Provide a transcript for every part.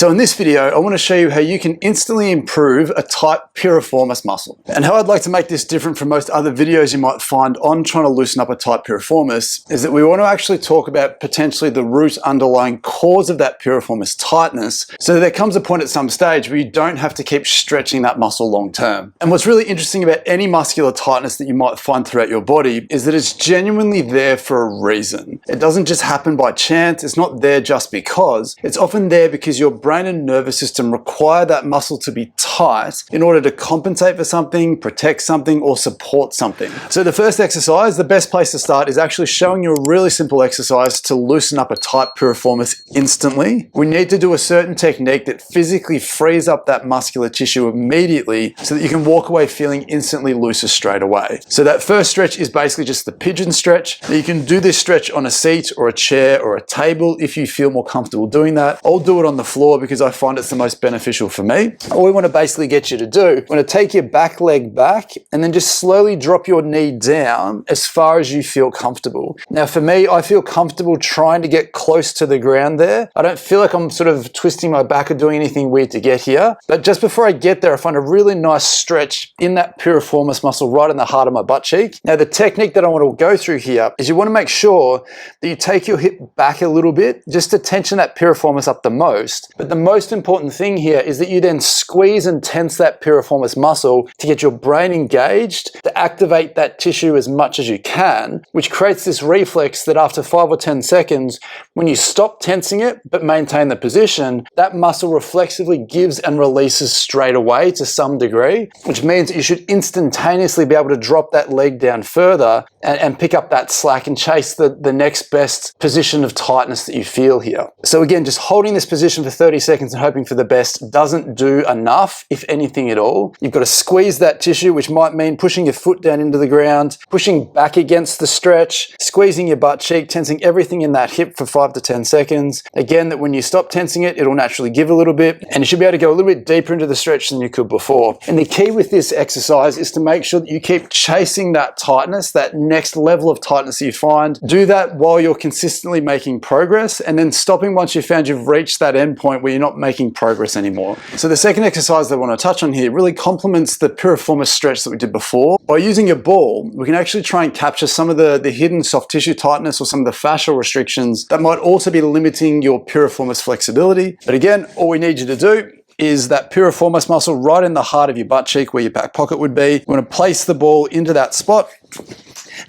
So in this video, I want to show you how you can instantly improve a tight piriformis muscle. And how I'd like to make this different from most other videos you might find on trying to loosen up a tight piriformis is that we want to actually talk about potentially the root underlying cause of that piriformis tightness, so that there comes a point at some stage where you don't have to keep stretching that muscle long term. And what's really interesting about any muscular tightness that you might find throughout your body is that it's genuinely there for a reason. It doesn't just happen by chance. It's not there just because. It's often there because your brain and nervous system require that muscle to be tight in order to compensate for something, protect something, or support something. So the first exercise, the best place to start, is actually showing you a really simple exercise to loosen up a tight piriformis instantly. We need to do a certain technique that physically frees up that muscular tissue immediately so that you can walk away feeling instantly looser straight away. So that first stretch is basically just the pigeon stretch. Now you can do this stretch on a seat or a chair or a table if you feel more comfortable doing that. I'll do it on the floor because I find it's the most beneficial for me. All we want to basically get you to do, we want to take your back leg back and then just slowly drop your knee down as far as you feel comfortable. Now for me, I feel comfortable trying to get close to the ground there. I don't feel like I'm sort of twisting my back or doing anything weird to get here. But just before I get there, I find a really nice stretch in that piriformis muscle right in the heart of my butt cheek. Now the technique that I want to go through here is you want to make sure that you take your hip back a little bit just to tension that piriformis up the most. But the most important thing here is that you then squeeze and tense that piriformis muscle to get your brain engaged, to activate that tissue as much as you can, which creates this reflex that after 5 or 10 seconds, when you stop tensing it but maintain the position, that muscle reflexively gives and releases straight away to some degree, which means you should instantaneously be able to drop that leg down further and pick up that slack and chase the next best position of tightness that you feel here. So again, just holding this position for 30 seconds and hoping for the best doesn't do enough, if anything at all. You've got to squeeze that tissue, which might mean pushing your foot down into the ground, pushing back against the stretch, squeezing your butt cheek, tensing everything in that hip for 5 to 10 seconds. Again, that when you stop tensing it, it'll naturally give a little bit, and you should be able to go a little bit deeper into the stretch than you could before. And the key with this exercise is to make sure that you keep chasing that tightness, that next level of tightness that you find. Do that while you're consistently making progress, and then stopping once you've found you've reached that end point where you're not making progress anymore. So the second exercise that I want to touch on here really complements the piriformis stretch that we did before. By using a ball, we can actually try and capture some of the hidden soft tissue tightness or some of the fascial restrictions that might also be limiting your piriformis flexibility. But again, all we need you to do is that piriformis muscle right in the heart of your butt cheek where your back pocket would be. We want to place the ball into that spot.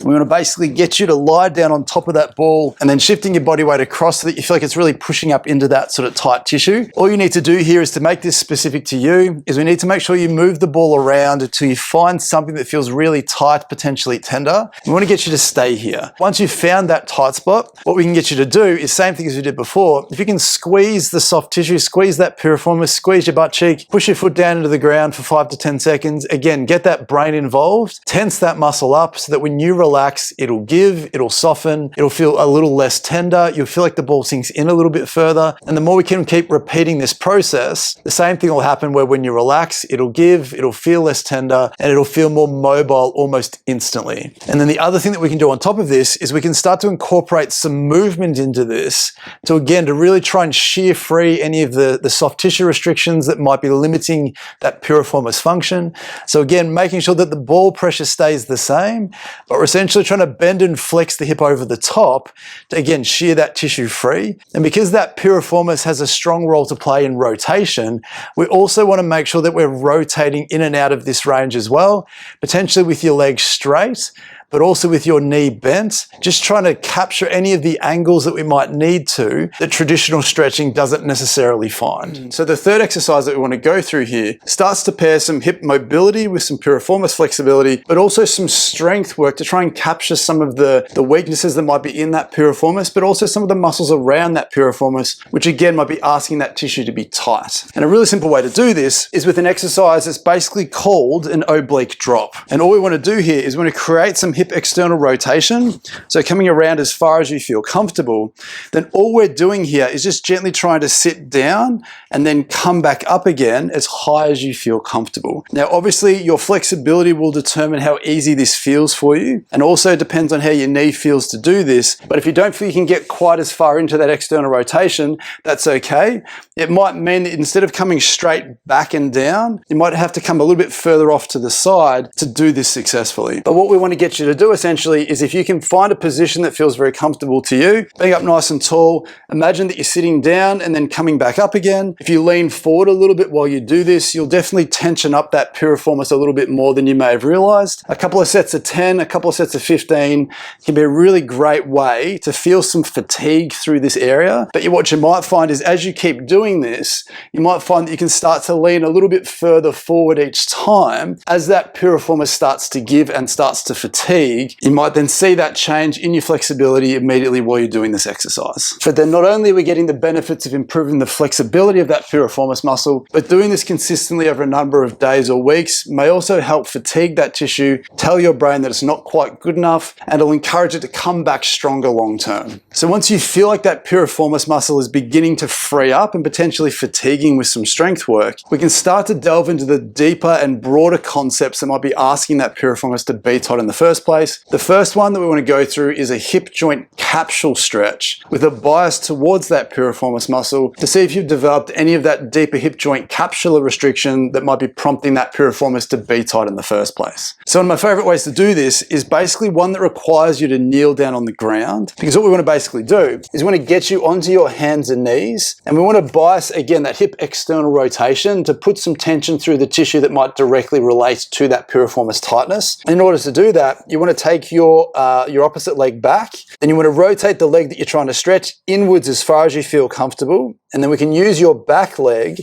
We want to basically get you to lie down on top of that ball and then shifting your body weight across so that you feel like it's really pushing up into that sort of tight tissue. All you need to do here is to make this specific to you is we need to make sure you move the ball around until you find something that feels really tight, potentially tender. We want to get you to stay here. Once you've found that tight spot, what we can get you to do is same thing as we did before. If you can squeeze the soft tissue, squeeze that piriformis, squeeze your butt cheek, push your foot down into the ground for 5 to 10 seconds. Again, get that brain involved, tense that muscle up so that when you relax, it'll give, it'll soften, it'll feel a little less tender, you'll feel like the ball sinks in a little bit further. And the more we can keep repeating this process, the same thing will happen where when you relax, it'll give, it'll feel less tender, and it'll feel more mobile almost instantly. And then the other thing that we can do on top of this is we can start to incorporate some movement into this to again, to really try and shear free any of the soft tissue restrictions that might be limiting that piriformis function. So again, making sure that the ball pressure stays the same, but we're essentially trying to bend and flex the hip over the top to again shear that tissue free. And because that piriformis has a strong role to play in rotation, we also want to make sure that we're rotating in and out of this range as well, potentially with your legs straight, but also with your knee bent, just trying to capture any of the angles that we might need to that traditional stretching doesn't necessarily find. So the third exercise that we want to go through here starts to pair some hip mobility with some piriformis flexibility, but also some strength work to try and capture some of the weaknesses that might be in that piriformis, but also some of the muscles around that piriformis, which again might be asking that tissue to be tight. And a really simple way to do this is with an exercise that's basically called an oblique drop. And all we want to do here is we want to create some hip hip external rotation, so coming around as far as you feel comfortable, then all we're doing here is just gently trying to sit down and then come back up again as high as you feel comfortable. Now, obviously, your flexibility will determine how easy this feels for you, and also depends on how your knee feels to do this. But if you don't feel you can get quite as far into that external rotation, that's okay. It might mean that instead of coming straight back and down, you might have to come a little bit further off to the side to do this successfully. But what we want to get you to do essentially is, if you can find a position that feels very comfortable to you, being up nice and tall, imagine that you're sitting down and then coming back up again. If you lean forward a little bit while you do this, you'll definitely tension up that piriformis a little bit more than you may have realized. A couple of sets of 10, a couple of sets of 15 can be a really great way to feel some fatigue through this area. But what you might find is, as you keep doing this, you might find that you can start to lean a little bit further forward each time. As that piriformis starts to give and starts to fatigue, you might then see that change in your flexibility immediately while you're doing this exercise. But then not only are we getting the benefits of improving the flexibility of that piriformis muscle, but doing this consistently over a number of days or weeks may also help fatigue that tissue, tell your brain that it's not quite good enough, and it'll encourage it to come back stronger long term. So once you feel like that piriformis muscle is beginning to free up and potentially fatiguing with some strength work, we can start to delve into the deeper and broader concepts that might be asking that piriformis to be tight in the first place. The first one that we want to go through is a hip joint capsule stretch, with a bias towards that piriformis muscle to see if you've developed any of that deeper hip joint capsular restriction that might be prompting that piriformis to be tight in the first place. So one of my favorite ways to do this is basically one that requires you to kneel down on the ground, because what we want to basically do is we want to get you onto your hands and knees, and we want to bias again that hip external rotation to put some tension through the tissue that might directly relate to that piriformis tightness. And in order to do that, you want to take your opposite leg back, and you want to rotate the leg that you're trying to stretch inwards as far as you feel comfortable, and then we can use your back leg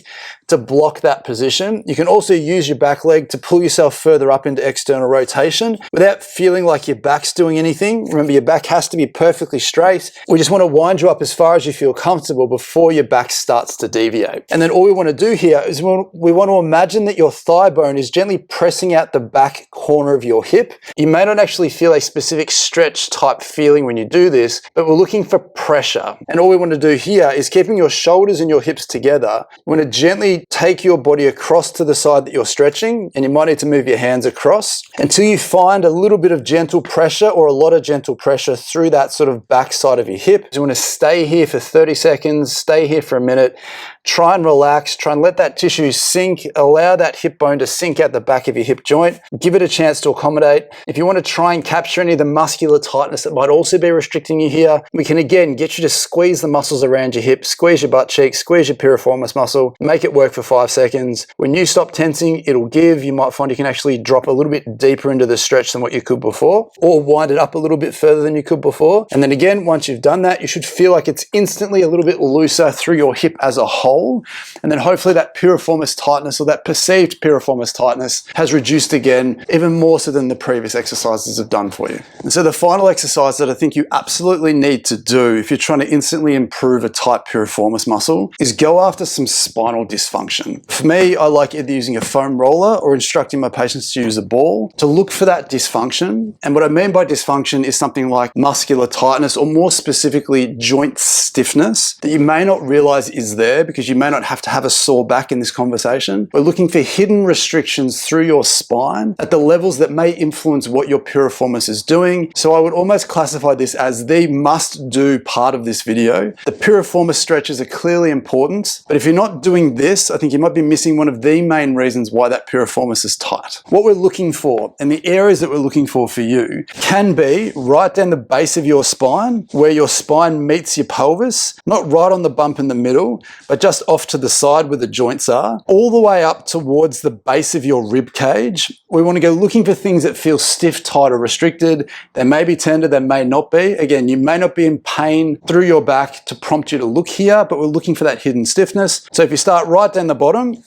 to block that position. You can also use your back leg to pull yourself further up into external rotation without feeling like your back's doing anything. Remember, your back has to be perfectly straight. We just want to wind you up as far as you feel comfortable before your back starts to deviate. And then all we want to do here is we want to imagine that your thigh bone is gently pressing out the back corner of your hip. You may not actually feel a specific stretch type feeling when you do this, but we're looking for pressure. And all we want to do here is, keeping your shoulders and your hips together, we want to gently take your body across to the side that you're stretching, and you might need to move your hands across until you find a little bit of gentle pressure or a lot of gentle pressure through that sort of back side of your hip. You want to stay here for 30 seconds, stay here for a minute, try and relax, try and let that tissue sink, allow that hip bone to sink out the back of your hip joint, give it a chance to accommodate. If you want to try and capture any of the muscular tightness that might also be restricting you here, we can again get you to squeeze the muscles around your hip, squeeze your butt cheek, squeeze your piriformis muscle, make it work for 5 seconds. When you stop tensing, it'll give. You might find you can actually drop a little bit deeper into the stretch than what you could before, or wind it up a little bit further than you could before. And then again, once you've done that, you should feel like it's instantly a little bit looser through your hip as a whole. And then hopefully that piriformis tightness, or that perceived piriformis tightness, has reduced again, even more so than the previous exercises have done for you. And so the final exercise that I think you absolutely need to do if you're trying to instantly improve a tight piriformis muscle is go after some spinal dysfunction. For me, I like either using a foam roller or instructing my patients to use a ball to look for that dysfunction. And what I mean by dysfunction is something like muscular tightness, or more specifically joint stiffness, that you may not realize is there because you may not have to have a sore back in this conversation. We're looking for hidden restrictions through your spine at the levels that may influence what your piriformis is doing. So I would almost classify this as the must-do part of this video. The piriformis stretches are clearly important, but if you're not doing this, I think you might be missing one of the main reasons why that piriformis is tight. What we're looking for, and the areas that we're looking for you, can be right down the base of your spine, where your spine meets your pelvis, not right on the bump in the middle, but just off to the side where the joints are, all the way up towards the base of your rib cage. We want to go looking for things that feel stiff, tight, or restricted. They may be tender, they may not be. Again, you may not be in pain through your back to prompt you to look here, but we're looking for that hidden stiffness. So if you start right down the bottom,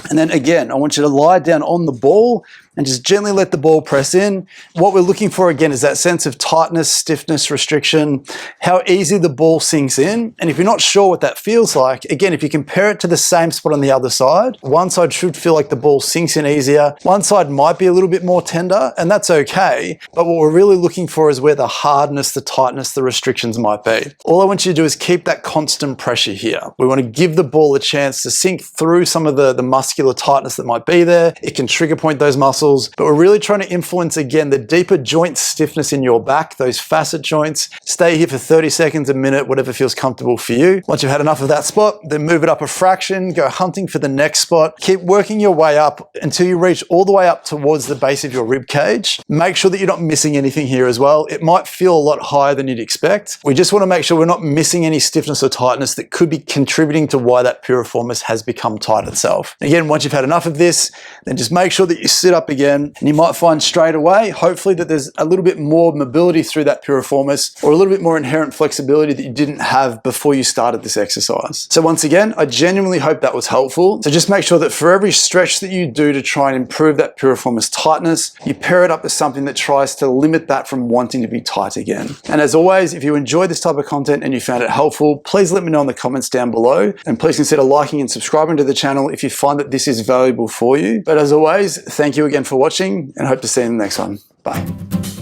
and then again, I want you to lie down on the ball and just gently let the ball press in. What we're looking for again is that sense of tightness, stiffness, restriction, how easy the ball sinks in. And if you're not sure what that feels like, again, if you compare it to the same spot on the other side, one side should feel like the ball sinks in easier. One side might be a little bit more tender, and that's okay. But what we're really looking for is where the hardness, the tightness, the restrictions might be. All I want you to do is keep that constant pressure here. We want to give the ball a chance to sink through some of the muscular tightness that might be there. It can trigger point those muscles, but we're really trying to influence, again, the deeper joint stiffness in your back, those facet joints. Stay here for 30 seconds, a minute, whatever feels comfortable for you. Once you've had enough of that spot, then move it up a fraction, go hunting for the next spot. Keep working your way up until you reach all the way up towards the base of your rib cage. Make sure that you're not missing anything here as well. It might feel a lot higher than you'd expect. We just want to make sure we're not missing any stiffness or tightness that could be contributing to why that piriformis has become tight itself. Again, once you've had enough of this, then just make sure that you sit up again, and you might find straight away, hopefully, that there's a little bit more mobility through that piriformis, or a little bit more inherent flexibility that you didn't have before you started this exercise. So once again, I genuinely hope that was helpful. So just make sure that for every stretch that you do to try and improve that piriformis tightness, you pair it up with something that tries to limit that from wanting to be tight again. And as always, if you enjoyed this type of content and you found it helpful, please let me know in the comments down below, and please consider liking and subscribing to the channel if you find that this is valuable for you. But as always, thank you again for watching, and hope to see you in the next one. Bye.